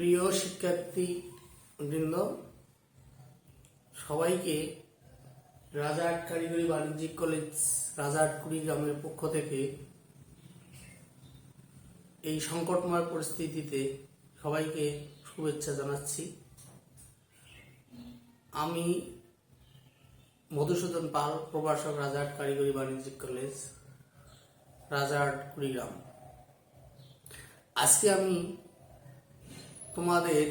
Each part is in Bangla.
প্রিয় শিক্ষার্থীবৃন্দ, সবাইকে রাজারহাট কারিগরি বাণিজ্যিক কলেজ রাজারহাট কুড়িগ্রামের পক্ষ থেকে এই সংকটময় পরিস্থিতিতে সবাইকে শুভেচ্ছা জানাচ্ছি। আমি মধুসূদন পাল, প্রভাষক, রাজারহাট কারিগরি বাণিজ্যিক কলেজ রাজারহাট কুড়িগ্রাম। আজকে আমি তোমাদের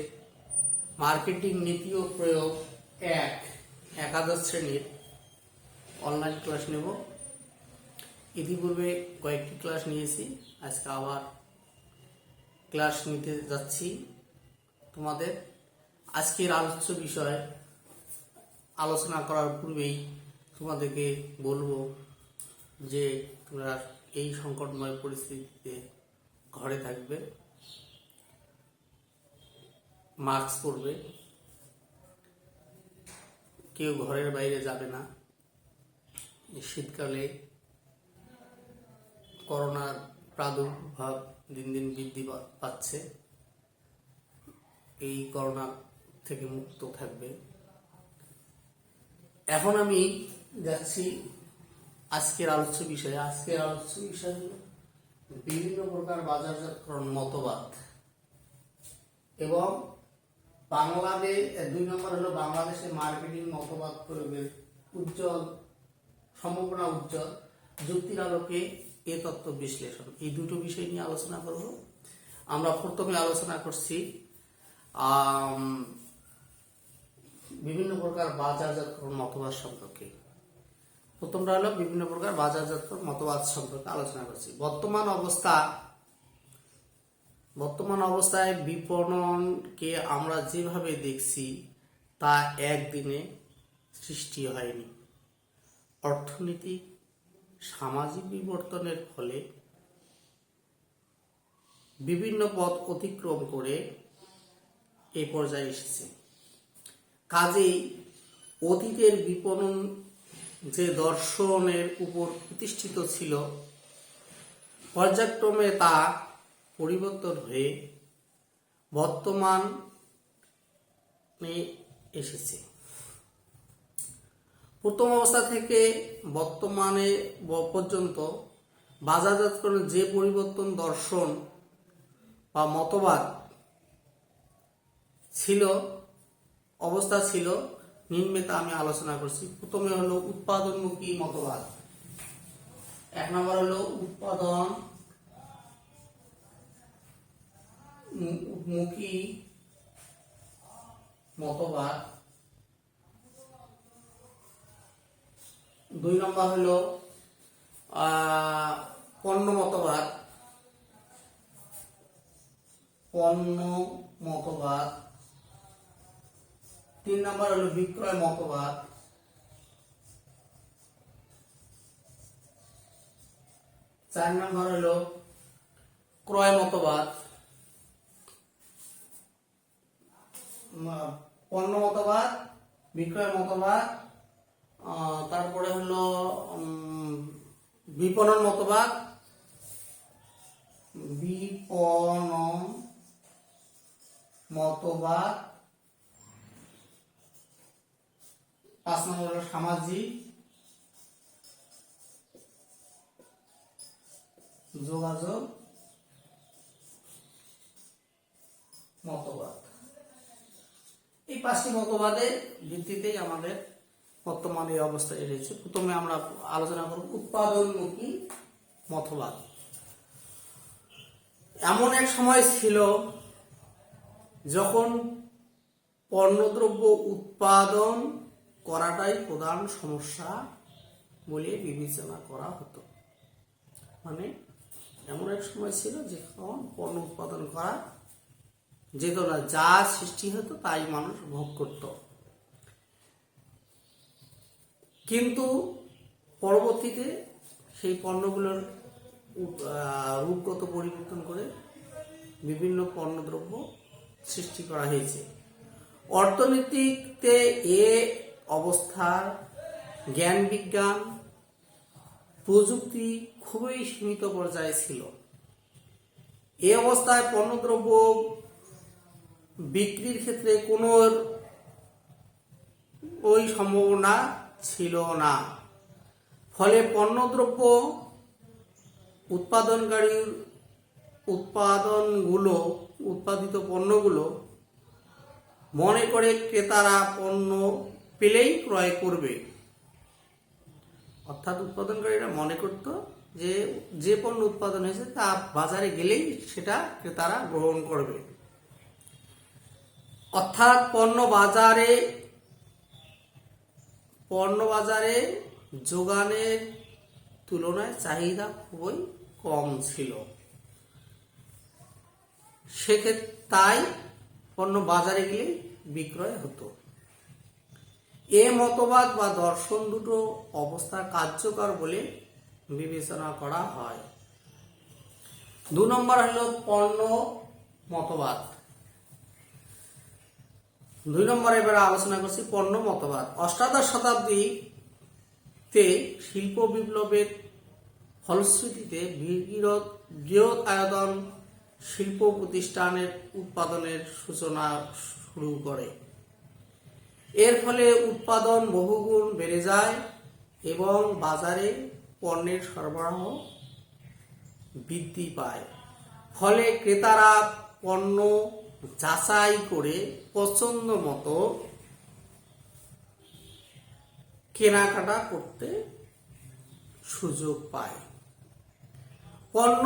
মার্কেটিং নীতি ও প্রয়োগ একাদশ শ্রেণীর অনলাইন ক্লাস নেব। ইতিপূর্বে কয়েকটি ক্লাস নিয়েছি, আজকে আবার ক্লাস নিতে যাচ্ছি। তোমাদের আজকের আলোচ্য বিষয় আলোচনা করার পূর্বেই তোমাদেরকে বলবো যে তোমরা এই সংকটময় পরিস্থিতিতে ঘরে থাকবে, মাস্ক পরবে, কেউ ঘরের বাইরে যাবে না। শীতকালে করোনার প্রাদুর্ভাব দিন দিন বৃদ্ধি পাচ্ছে, এই করোনা থেকে মুক্ত থাকবে। এখন আমি যাচ্ছি আজকের আলোচ্য বিষয়ে। আজকের আলোচ্য বিষয় হল বিভিন্ন প্রকার বাজারজাতকরণ মতবাদ এবং বাংলাদেশ। 2 নম্বর হলো বাংলাদেশের মার্কেটিং মতবাদ প্রয়োগের সম্ভাবনা উজ্জ্বল যুক্তির আলোকে এ তত্ত্ব বিশ্লেষণ। এই দুটো বিষয় নিয়ে আলোচনা করব। আমরা প্রথমে আলোচনা করছি বিভিন্ন প্রকার বাজারজাতকরণ মতবাদ সম্পর্কে। প্রথমটা হলো বিভিন্ন প্রকার বাজারজাতকরণ মতবাদ সম্পর্কে আলোচনা করছি। বর্তমান অবস্থায় বিপণনকে আমরা যেভাবে দেখছি তা একদিনে সৃষ্টি হয়নি। অর্থনৈতিক সামাজিক বিবর্তনের ফলে বিভিন্ন পথ অতিক্রম করে এই পর্যায়ে এসেছে। কাজেই অতীতের বিপণন যে দর্শনের উপর প্রতিষ্ঠিত ছিল, পর্যায়ক্রমে তা পরিবর্তন হয়ে বর্তমানে এসেছে। প্রথম অবস্থা থেকে বর্তমানে পর্যন্ত বাজারজাতকরণের যে পরিবর্তন দর্শন বা মতবাদ অবস্থা ছিল নিম্নে তা আমি আলোচনা করছি। প্রথমে হলো উৎপাদনমুখী মতবাদ। 1 নম্বর হলো উৎপাদনমুখী মতবাদ। 2 নম্বর হলো পণ্য মতবাদ। 3 নম্বর হলো বিক্রয় মতবাদ। 4 নম্বর হলো ক্রয় মতবাদ। পণ্য মতবাদ, বিক্রয় মতবাদ, তারপরে হলো বিপণন মতবাদ, 5 নম্বর হলো সামাজিক যোগাযোগ মতবাদ। এই 5টি মতবাদের ভিত্তিতেই আমাদের বর্তমানে এই অবস্থায় রয়েছে। প্রথমে আমরা আলোচনা করব উৎপাদনমুখী মতবাদ। এমন এক সময় ছিল যখন পণ্যদ্রব্য উৎপাদন করাটাই প্রধান সমস্যা বলে বিবেচনা করা হতো। মানে এমন এক সময় ছিল যখন পণ্য উৎপাদন করা যেত না, যা সৃষ্টি হতো তাই মানুষ ভোগ করত। কিন্তু পরবর্তীতে সেই পণ্যগুলোর রূপগত পরিবর্তন করে বিভিন্ন পণ্যদ্রব্য সৃষ্টি করা হয়েছে। অর্থনীতিতে এ অবস্থার জ্ঞান বিজ্ঞান প্রযুক্তি খুবই সীমিত পর্যায়ে ছিল। এই অবস্থায় পণ্যদ্রব্য বিক্রির ক্ষেত্রে কোনো ওই সম্ভাবনা ছিল না। ফলে পণ্যদ্রব্য উৎপাদনকারীর উৎপাদিত পণ্যগুলো মনে করে ক্রেতারা পণ্য পেলেই ক্রয় করবে। অর্থাৎ উৎপাদনকারীরা মনে করত যে পণ্য উৎপাদন হয়েছে তা বাজারে গেলেই সেটা ক্রেতারা গ্রহণ করবে। অর্থাৎ পণ্য বাজারে যোগানের তুলনায় চাহিদা খুবই কম ছিল। সেক্ষেত্রে তাই পণ্য বাজারে গেলে বিক্রয় হতো। এ মতবাদ বা দর্শন দুটো অবস্থা কার্যকর বলে বিবেচনা করা হয়। 2 নম্বর হলো পণ্য মতবাদ। 2 নম্বরে এবারে আলোচনা করছি পণ্য মতবাদ। অষ্টাদশ শতাব্দীতে শিল্প বিপ্লবের ফলশ্রুতিতে বৃহৎ আয়তন শিল্প প্রতিষ্ঠানের উৎপাদনের সূচনা শুরু করে। এর ফলে উৎপাদন বহুগুণ বেড়ে যায় এবং বাজারে পণ্যের সরবরাহ বৃদ্ধি পায়। ফলে ক্রেতারা পণ্য যাচাই করে পছন্দ মতো কেনাকাটা করতে সুযোগ পায়। পণ্য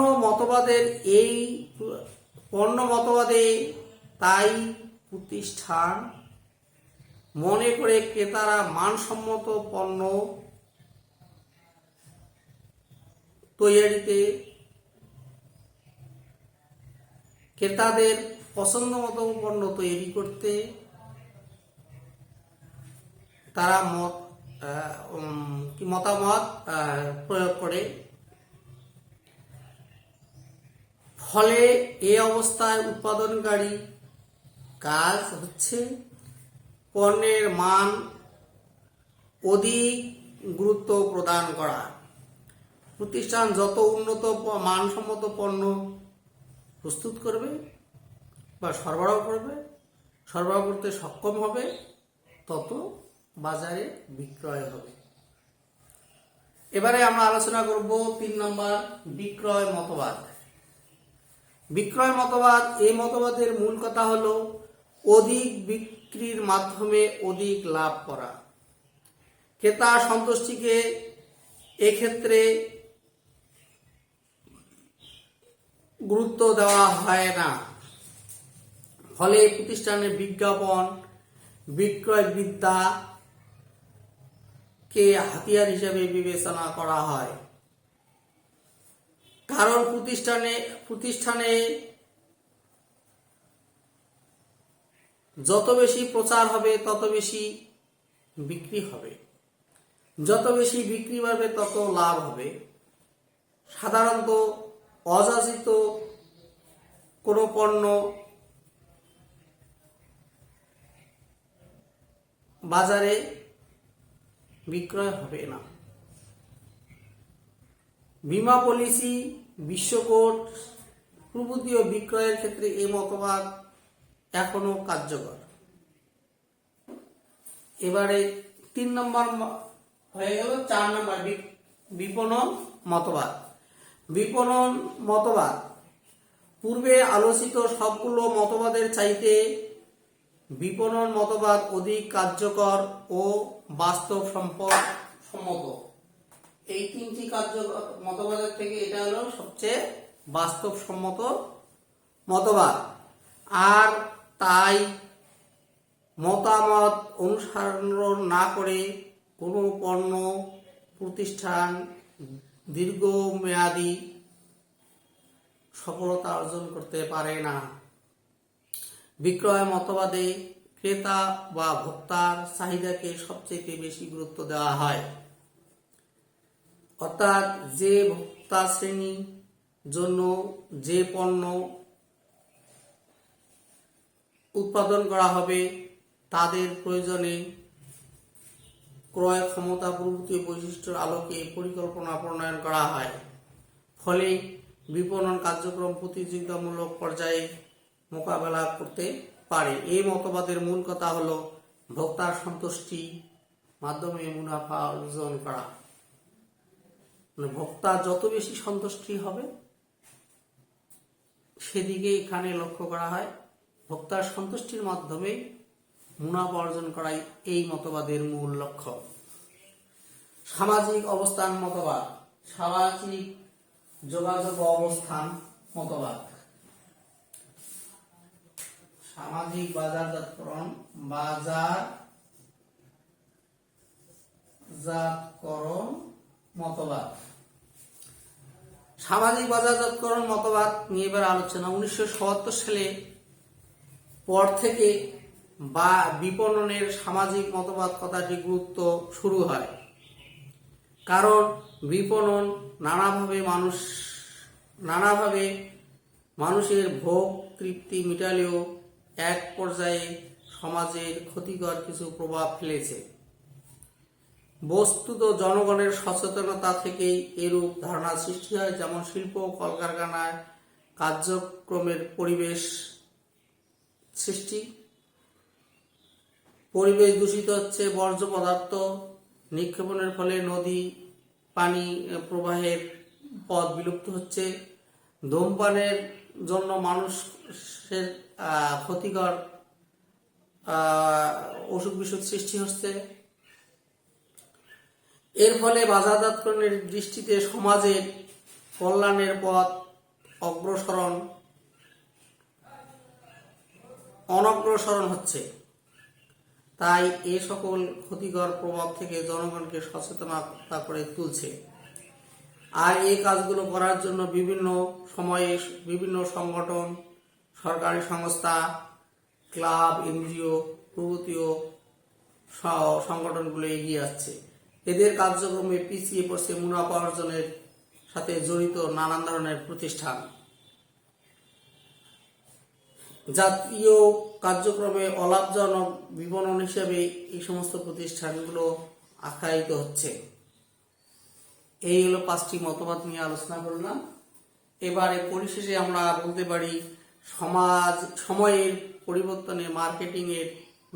মতবাদে তাই প্রতিষ্ঠান মনে করে ক্রেতারা মানসম্মত পণ্য তৈরিতে ক্রেতাদের পছন্দ মতো পণ্য তৈরি করতে তারা মতামত প্রয়োগ করে। ফলে এই অবস্থায় উৎপাদনকারী কাজ হচ্ছে পণ্যের মান অধিক গুরুত্ব প্রদান করা। প্রতিষ্ঠান যত উন্নত মানসম্মত পণ্য প্রস্তুত করবে বা সরবরাহ করতে সক্ষম হবে, তত বাজারে বিক্রয় হবে। এবারে আমরা আলোচনা করব 3 নম্বর বিক্রয় মতবাদ। বিক্রয় মতবাদ, এই মতবাদের মূল কথা হলো অধিক বিক্রির মাধ্যমে অধিক লাভ করা। ক্রেতা সন্তুষ্টিকে এক্ষেত্রে গুরুত্ব দেওয়া হয় না। ফলে প্রতিষ্ঠানের বিজ্ঞাপন বিক্রয় বিদ্যাকে হাতিয়ার হিসেবে বিবেচনা করা হয়। কারণ প্রতিষ্ঠানে যত বেশি প্রচার হবে তত বেশি বিক্রি হবে, যত বেশি বিক্রি বাড়বে তত লাভ হবে। সাধারণত অযাচিত কোনো পণ্য বাজারে বিক্রয় হবে না। বীমা পলিসি, বিশ্বকোষ প্রভৃতি বিক্রয়ের ক্ষেত্রে এই মতবাদ এখনো কার্যকর। এবারে 3 নম্বর হয়ে গেল। 4 নম্বর বিপণন মতবাদ। বিপণন মতবাদ পূর্বে আলোচিত সবগুলো মতবাদের চাইতে বিপণন মতবাদ অধিক কার্যকর ও বাস্তবসম্মত। এই 3টি মতবাদের থেকে এটা হলো সবচেয়ে বাস্তবসম্মত মতবাদ। আর তাই মতামত অনুসরণ না করে কোনো পণ্য প্রতিষ্ঠান দীর্ঘমেয়াদী সফলতা অর্জন করতে পারে না। বিক্রয় মতবাদে ক্রেতা বা ভোক্তার চাহিদাকে সবচেয়ে বেশি গুরুত্ব দেওয়া হয়। অর্থাৎ যে ভোক্তা শ্রেণীর জন্য যে পণ্য উৎপাদন করা হবে তাদের প্রয়োজনে ক্রয় ক্ষমতা প্রভৃতি বৈশিষ্ট্যের আলোকে পরিকল্পনা প্রণয়ন করা হয়। ফলে বিপণন কার্যক্রম প্রতিযোগিতামূলক পর্যায়ে মোকাবেলা করতে পারে। এই মতবাদের মূল কথা হলো ভোক্তার সন্তুষ্টি মাধ্যমে মুনাফা অর্জন করা। মানে ভোক্তা যত বেশি সন্তুষ্টি হবে সেদিকে এখানে লক্ষ্য করা হয়। ভোক্তার সন্তুষ্টির মাধ্যমে মুনাফা অর্জন করাই এই মতবাদের মূল লক্ষ্য। সামাজিক অবস্থান মতবাদ, সামাজিক যোগাযোগ অবস্থান মতবাদ। সামাজিক বাজারজাতকরণ মতবাদ। সামাজিক বাজারজাতকরণ মতবাদ নিয়ে এবার আলোচনা। 1977 সালে পর থেকে বিপণনের সামাজিক মতবাদ কথাটি গুরুত্ব শুরু হয়, কারণ বিপণন নানাভাবে মানুষের ভোগ তৃপ্তি মিটালেও এক পর্যায়ে সমাজের ক্ষতিকর কিছু প্রভাব ফেলেছে। বস্তুত জনগণের সচেতনতা থেকেই এরূপ ধারণা সৃষ্টি হয়। যেমন শিল্প কলকারখানায় কার্যক্রমের পরিবেশ সৃষ্টি, পরিবেশ দূষিত হচ্ছে, বর্জ্য পদার্থ নিক্ষেপণের ফলে নদী পানি প্রবাহের পথ বিলুপ্ত হচ্ছে, ধূমপানের জন্য মানুষের ক্ষতিকর অসুখ বিসুখ সৃষ্টি হচ্ছে। এর ফলে বাজারজাতকরণের দৃষ্টিতে সমাজের কল্যাণের পথ অনগ্রসরণ হচ্ছে। তাই এ সকল ক্ষতিকর প্রভাব থেকে জনগণকে সচেতনতা করে তুলছে। আর এই কাজগুলো করার জন্য বিভিন্ন সময়ে বিভিন্ন সংগঠন, সরকারি সংস্থা, ক্লাব, এনজিও প্রভৃতিও সংগঠনগুলো এগিয়ে আসছে। এদের কার্যক্রমে পিছিয়ে পড়ছে মুনাফা অর্জনের সাথে জড়িত নানান ধরনের প্রতিষ্ঠান। জাতীয় কার্যক্রমে অলাভজনক বিপণন হিসেবে এই সমস্ত প্রতিষ্ঠানগুলো আখ্যায়িত হচ্ছে। এই হলো 5টি মতবাদ নিয়ে আলোচনা করলাম। এবারে পরিশেষে আমরা বলতে পারি সময়ের পরিবর্তনে মার্কেটিং এর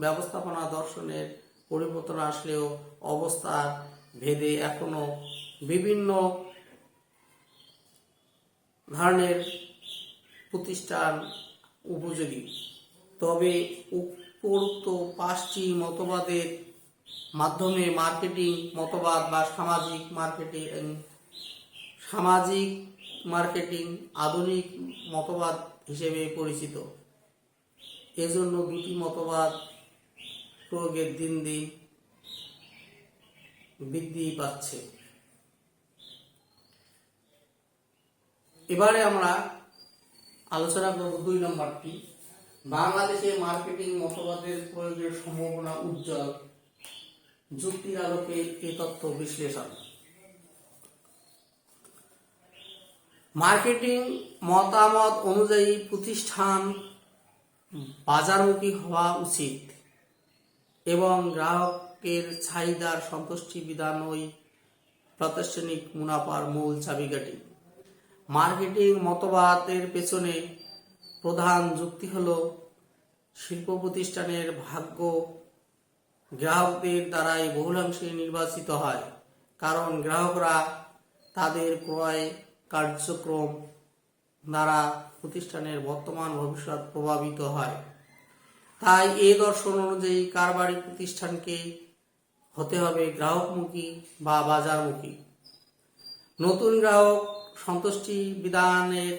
ব্যবস্থাপনা দর্শনের পরিবর্তন আসলেও অবস্থার ভেদে এখনো বিভিন্ন ধরনের প্রতিষ্ঠান উপযোগী। তবে উপরোক্ত 5টি মতবাদের মাধ্যমে মার্কেটিং মতবাদ বা সামাজিক মার্কেটিং আধুনিক মতবাদ হিসেবে পরিচিত। এজন্য দুটি মতবাদ প্রয়োগের দিন দিন বৃদ্ধি পাচ্ছে। এবারে আমরা আলোচনা করব 2 নম্বরটি, বাংলাদেশে মার্কেটিং মতবাদের প্রয়োগের সম্ভাবনা উজ্জ্বল, যুক্তির আলোকে এই তথ্য বিশ্লেষণ। মার্কেটিং মতামত অনুযায়ী প্রতিষ্ঠান বাজারমুখী হওয়া উচিত এবং গ্রাহকের চাহিদার সন্তুষ্টি বিধানই প্রাতিষ্ঠানিক মুনাফার মূল চাবিকাঠি। মার্কেটিং মতবাদের পেছনে প্রধান যুক্তি হল শিল্প প্রতিষ্ঠানের ভাগ্য গ্রাহকদের দ্বারাই বহুলাংশে নির্বাচিত হয়, কারণ গ্রাহকরা তাদের ক্রয় কার্যক্রম দ্বারা প্রতিষ্ঠানের বর্তমান ভবিষ্যৎ প্রভাবিত হয়। তাই এই দর্শন অনুযায়ী কারবারি প্রতিষ্ঠানকে হতে হবে গ্রাহকমুখী বা বাজারমুখী। নতুন গ্রাহক সন্তুষ্টি বিধানের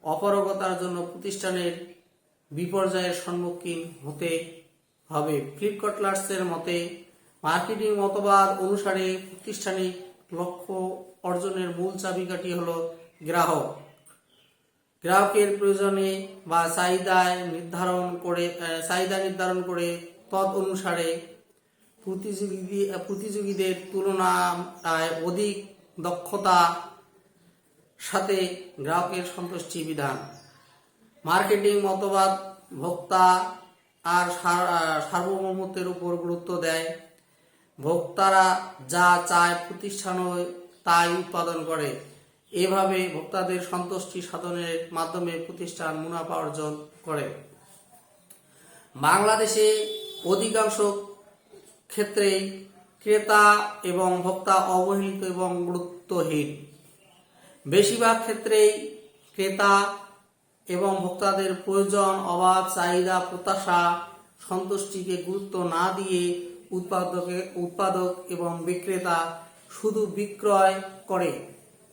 অপারগতার জন্য প্রতিষ্ঠানের বিপর্যয়ের সম্মুখীন হতে হবে। ফ্লিপকার্টলার্সের মতে মার্কেটিং মতবাদ অনুসারে প্রতিষ্ঠানিক লক্ষ্য অর্জনের মূল চাবিকাঠি হল গ্রাহকের প্রয়োজনে বা চাহিদা নির্ধারণ করে তদ অনুসারে প্রতিযোগীদের তুলনায় অধিক দক্ষতা সাথে গ্রাহকের সন্তুষ্টি বিধান। মার্কেটিং মতবাদ ভোক্তা আর সার্বভৌমত্বের উপর গুরুত্ব দেয়। ভোক্তারা যা চায় প্রতিষ্ঠানও তাই উৎপাদন করে। এভাবে ভোক্তাদের সন্তুষ্টি সাধনের মাধ্যমে প্রতিষ্ঠান মুনাফা অর্জন করে। বাংলাদেশে অধিকাংশ ক্ষেত্রেই ক্রেতা এবং ভোক্তা অবহেলিত এবং গুরুত্বহীন। বেশিরভাগ ক্ষেত্রেই ক্রেতা এবং ভোক্তাদের প্রয়োজন, অভাব, চাহিদা, প্রত্যাশা, সন্তুষ্টিকে গুরুত্ব না দিয়ে উৎপাদক এবং বিক্রেতা শুধু বিক্রয় করে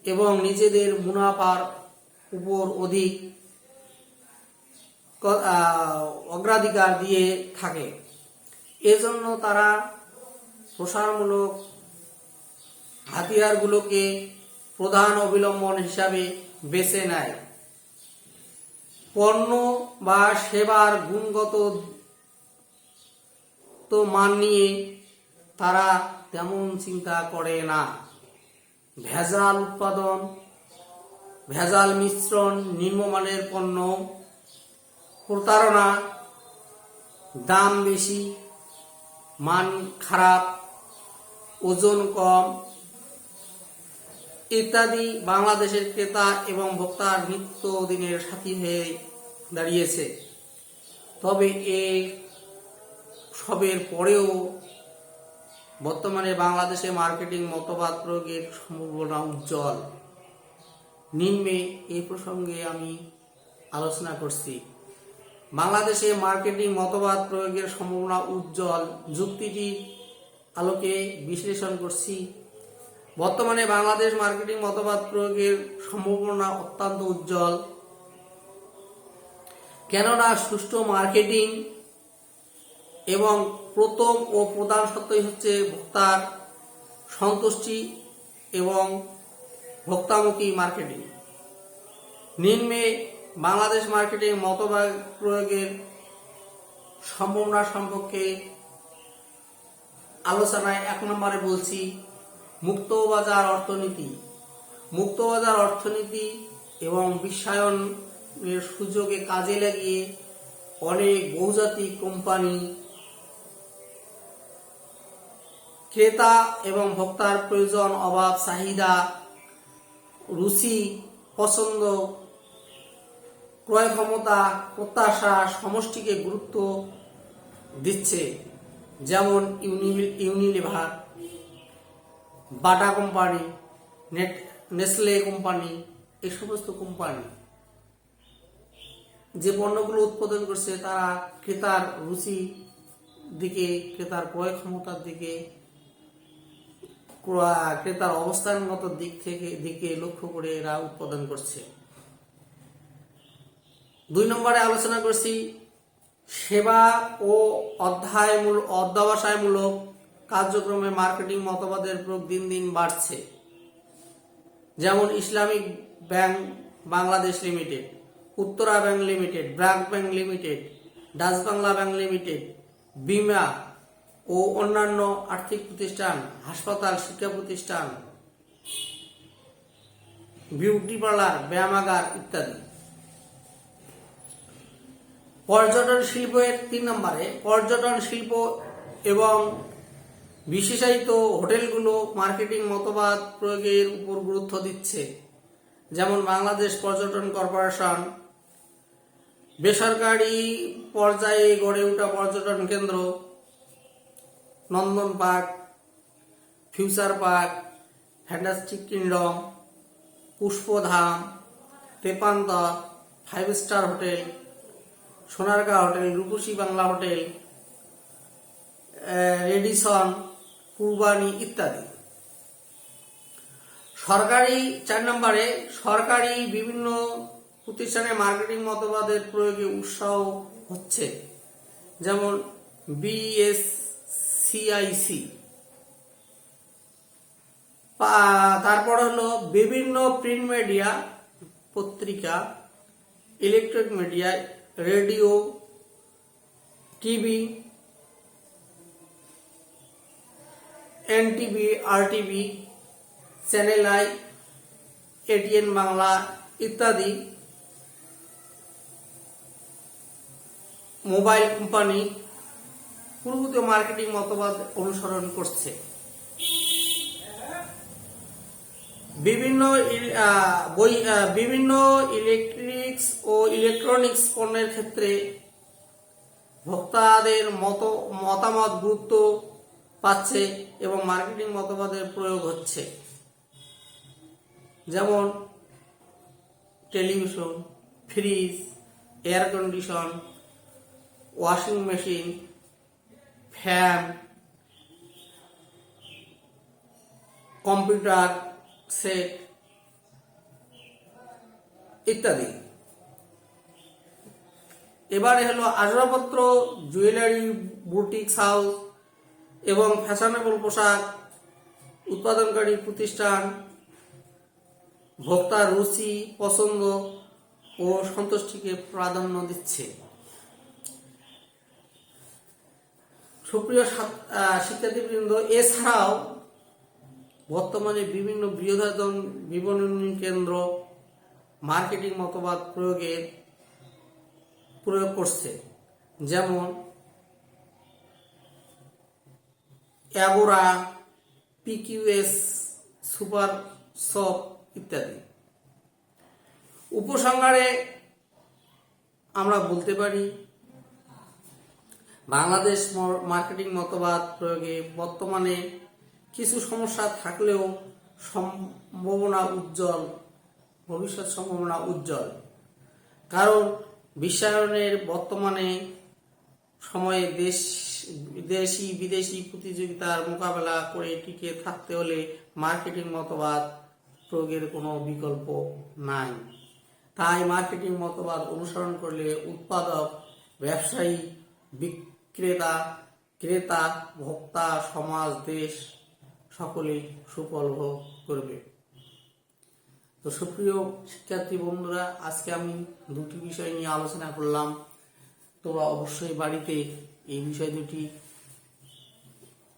এবং নিজেদের মুনাফার উপর অধিক অগ্রাধিকার দিয়ে থাকে। এজন্য তারা প্রসারমূলক হাতিয়ারগুলোকে প্রধান অবলম্বন হিসাবে বেছে নেয়। পণ্য বা সেবার গুণগত মান নিয়ে তারা তেমন চিন্তা করে না। ভেজাল উৎপাদন, ভেজাল মিশ্রণ, নিম্নমানের পণ্য, প্রতারণা, দাম বেশি, মান খারাপ, ওজন কম ইত্যাদি বাংলাদেশের ক্রেতা এবং ভোক্তার নিত্যদিনের সাথী হয়ে দাঁড়িয়েছে। তবে এই সবের পরেও বর্তমানে বাংলাদেশে মার্কেটিং মতবাদ প্রয়োগের সম্ভাবনা উজ্জ্বল। নিম্নে এই প্রসঙ্গে আমি আলোচনা করছি। বাংলাদেশে মার্কেটিং মতবাদ প্রয়োগের সম্ভাবনা উজ্জ্বল যুক্তিটির আলোকে বিশ্লেষণ করছি। বর্তমানে বাংলাদেশ মার্কেটিং মতবাদ প্রয়োগের সম্ভাবনা অত্যন্ত উজ্জ্বল, কেননা সুষ্ঠু মার্কেটিং এবং প্রথম ও প্রধান সত্যই হচ্ছে ভোক্তার সন্তুষ্টি এবং ভোক্তামুখী মার্কেটিং। নিম্নে বাংলাদেশ মার্কেটিং মতবাদ প্রয়োগের সম্ভাবনা সম্পর্কে আলোচনায় 1 নম্বরে বলছি মুক্তবাজার অর্থনীতি। মুক্তবাজার অর্থনীতি এবং বিশ্বায়নের সুযোগে কাজে লাগিয়ে অনেক বহুজাতিক কোম্পানি ক্রেতা এবং ভোক্তার প্রয়োজন, অভাব, চাহিদা, রুচি, পছন্দ, ক্রয় ক্ষমতা, প্রত্যাশা, সমষ্টিকে গুরুত্ব দিচ্ছে। যেমন Unilever, Bata company, Nestle company, এই সমস্ত কোম্পানি যে পণ্যগুলো উৎপাদন করছে তারা ক্রেতার রুচি দিকে, ক্রেতার ক্রয় ক্ষমতার দিকে, ক্রেতার অবস্থানগত দিকে লক্ষ্য করে এরা উৎপাদন করছে। 2 নম্বরে আলোচনা করছি সেবা ও অধ্যবসায়মূলক কার্যক্রমে মার্কেটিং মতবাদের প্রয়োগ দিন দিন বাড়ছে। যেমন Islamic bank Bangladesh limited, Uttara bank limited, BRAC bank limited, Dutch Bangla bank limited, বিমা ও অন্যান্য আর্থিক প্রতিষ্ঠান, হাসপাতাল, শিক্ষা প্রতিষ্ঠান, বিউটি পার্লার, ব্যায়ামাগার ইত্যাদি। পর্যটন শিল্পের 3 নম্বরে পর্যটন শিল্প এবং বিশেষায়িত হোটেলগুলো মার্কেটিং মতবাদ প্রয়োগের উপর গুরুত্ব দিচ্ছে। যেমন বাংলাদেশ পর্যটন কর্পোরেশন, বেসরকারি পর্যায়ে গড়ে ওঠা পর্যটন কেন্দ্র, Nandan park, future park, fantastic kingdom, Pushpadham, Tepantar, 5 star hotel, Sonargaon hotel, Rupashi Bangla hotel, Radisson, Purbani ইত্যাদি। সরকারি 4 নম্বরে সরকারি বিভিন্ন প্রতিষ্ঠানে মার্কেটিং মতবাদের প্রয়োগে উৎসাহ হচ্ছে। যেমন BSCIC, তারপর হলো বিভিন্ন প্রিন্ট মিডিয়া, পত্রিকা, electronic media, radio, TV, NTV, RTV, channel i, ATN Bangla ইত্যাদি। মোবাইল কোম্পানি পূর্ববর্তী মার্কেটিং মতবাদ অনুসরণ করছে। বিভিন্ন ইলেকট্রিক্স ও ইলেকট্রনিক্স পণ্যের ক্ষেত্রে ভোক্তাদের মতামত গুরুত্ব পাচ্ছে এবং মার্কেটিং মতবাদের প্রয়োগ হচ্ছে। যেমন television, fridge, air condition, washing machine, fan, computer set ইত্যাদি। এবারে হলো আসবাবপত্র, জুয়েলারি, বুটিক্স হাউস এবং ফ্যাশনেবল পোশাক উৎপাদনকারী প্রতিষ্ঠান ভোক্তার রুচি, পছন্দ ও সন্তুষ্টিকে প্রাধান্য দিচ্ছে। সুপ্রিয় শিক্ষার্থীবৃন্দ, এছাড়াও বর্তমানে বিভিন্ন বৃহদায়তন বিপণন কেন্দ্র মার্কেটিং মতবাদ প্রয়োগ করছে। যেমন অ্যাগোরা, পিকিউএস, সুপার শপ ইত্যাদি। উপসংহারে আমরা বলতে পারি, বাংলাদেশ মার্কেটিং মতবাদ প্রয়োগে বর্তমানে কিছু সমস্যা থাকলেও ভবিষ্যৎ সম্ভাবনা উজ্জ্বল। কারণ বিশ্বায়নের বর্তমানে সময়ে দেশি বিদেশি প্রতিযোগিতার মোকাবেলা করে টিকে থাকতে হলে মার্কেটিং মতবাদ প্রয়োগের কোনো বিকল্প নাই। তাই মার্কেটিং মতবাদ অনুসরণ করলে উৎপাদক, ব্যবসায়ী, বিক্রেতা, ক্রেতা, ভোক্তা, সমাজ, দেশ সকলেই সুফল ভোগ করবে। তো সুপ্রিয় শিক্ষার্থী বন্ধুরা, আজকে আমি দুটি বিষয় নিয়ে আলোচনা করলাম। তোমরা অবশ্যই বাড়িতে এই বিষয় দুটি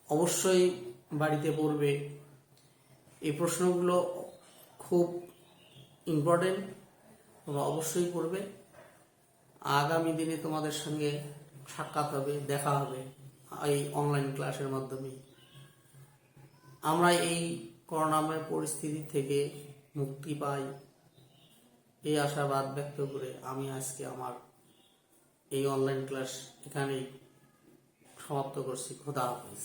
অবশ্যই বাড়িতে পড়বে। এই প্রশ্নগুলো খুব ইম্পর্টেন্ট, তোমরা অবশ্যই পড়বে। আগামী দিনে তোমাদের সঙ্গে সাক্ষাৎ হবে, দেখা হবে এই অনলাইন ক্লাসের মাধ্যমে। আমরা এই করোনাময় পরিস্থিতি থেকে মুক্তি পাই, এই আশাবাদ ব্যক্ত করে আমি আজকে আমার এই অনলাইন ক্লাস এখানেই সমাপ্ত করছি। খোদা হাফেজ।